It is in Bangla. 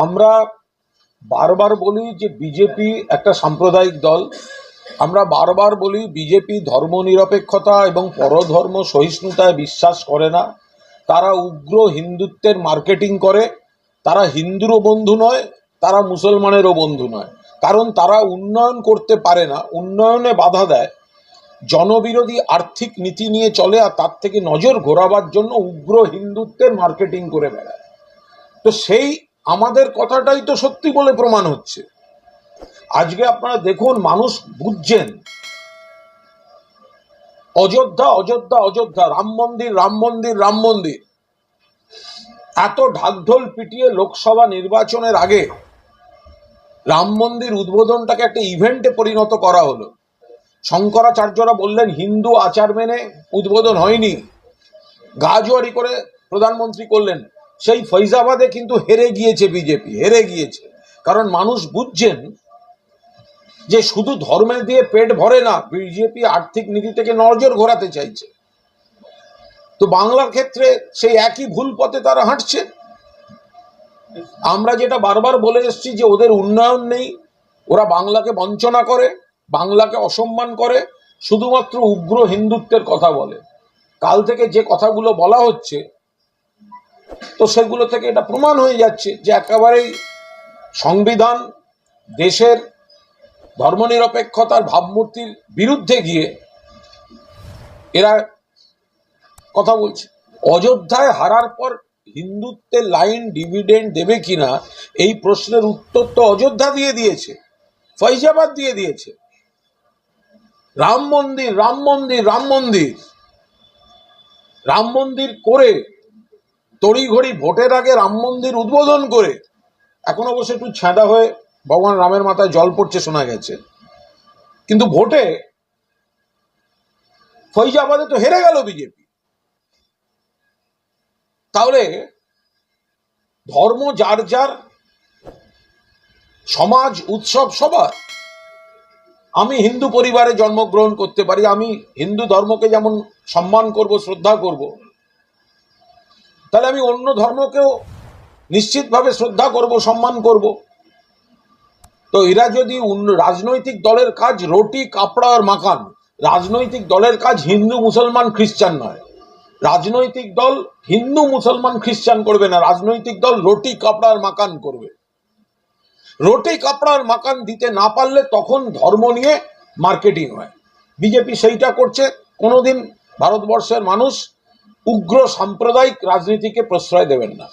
আমরা বারবার বলি যে বিজেপি একটা সাম্প্রদায়িক দল। আমরা বারবার বলি বিজেপি ধর্মনিরপেক্ষতা এবং পরধর্ম সহিষ্ণুতায় বিশ্বাস করে না। তারা উগ্র হিন্দুত্বের মার্কেটিং করে। তারা হিন্দুরও বন্ধু নয়, তারা মুসলমানেরও বন্ধু নয়, কারণ তারা উন্নয়ন করতে পারে না, উন্নয়নে বাধা দেয়, জনবিরোধী আর্থিক নীতি নিয়ে চলে, আর তার থেকে নজর ঘোরাবার জন্য উগ্র হিন্দুত্বের মার্কেটিং করে বেড়ায়। তো সেই আমাদের কথাটাই তো সত্যি বলে প্রমাণ হচ্ছে। আজকে আপনারা দেখুন, মানুষ বুঝছেন অযোধ্যা অযোধ্যা অযোধ্যা, রাম মন্দির রাম মন্দির রাম মন্দির। এত ঢাকঢোল পিটিয়ে লোকসভা নির্বাচনের আগে রাম মন্দির উদ্বোধনটাকে একটা ইভেন্টে পরিণত করা হলো। শঙ্করাচার্যরা বললেন হিন্দু আচার মেনে উদ্বোধন হয়নি, গাজোয়ারি করে প্রধানমন্ত্রী করলেন। সেই ফৈজাবাদে কিন্তু হেরে গিয়েছে বিজেপি, হেরে গিয়েছে। কারণ মানুষ বুঝছেন যে শুধু ধর্মের দিয়ে পেট ভরে না, বিজেপি আর্থিক নীতি থেকে নজর ঘোরাতে চাইছে। তো বাংলার ক্ষেত্রে সেই একই ভুল পথে তারা হাঁটছে। আমরা যেটা বারবার বলে এসেছি যে ওদের উন্নয়ন নেই, ওরা বাংলাকে বঞ্চনা করে, বাংলাকে অসম্মান করে, শুধুমাত্র উগ্র হিন্দুত্বের কথা বলে। কাল থেকে যে কথাগুলো বলা হচ্ছে, তো সেগুলো থেকে এটা প্রমাণ হয়ে যাচ্ছে যে একেবারেই সংবিধান, দেশের ধর্মনিরপেক্ষতার ভাবমূর্তির বিরুদ্ধে গিয়ে এরা কথা বলছে। অযোধ্যায় হারার পর হিন্দুত্বের লাইন ডিভিডেন্ড দেবে কিনা এই প্রশ্নের উত্তর তো অযোধ্যা দিয়ে দিয়েছে, ফৈজাবাদ দিয়ে দিয়েছে। রাম মন্দির রাম মন্দির রাম মন্দির রাম মন্দির করে তড়িঘড়ি ভোটের আগে রাম মন্দির উদ্বোধন করে, এখন অবশ্য একটু ছেঁদা হয়ে ভগবান রামের মাথায় জল পড়ছে শোনা গেছে, কিন্তু ভোটে ফৈজাবাদে তো হেরে গেল বিজেপি। তাহলে ধর্ম যার যার, সমাজ উৎসব সবার। আমি হিন্দু পরিবারে জন্মগ্রহণ করতে পারি, আমি হিন্দু ধর্মকে যেমন সম্মান করব, শ্রদ্ধা করব, তাহলে আমি অন্য ধর্মকেও নিশ্চিতভাবে শ্রদ্ধা করব, সম্মান করব। তো এরা যদি রাজনৈতিক দলের কাজ রুটি কাপড়া আর মাকান, রাজনৈতিক দলের কাজ হিন্দু মুসলমান খ্রিস্টান নয়। রাজনৈতিক দল হিন্দু মুসলমান খ্রিস্টান করবে না, রাজনৈতিক দল রুটি কাপড়া আর মাকান করবে। রুটি কাপড়া আর মাকান দিতে না পারলে তখন ধর্ম নিয়ে মার্কেটিং হয়। বিজেপি সেইটা করছে। কোনোদিন ভারতবর্ষের মানুষ উগ্র সাম্প্রদায়িক রাজনীতিকে প্রশ্রয় দেবেন না।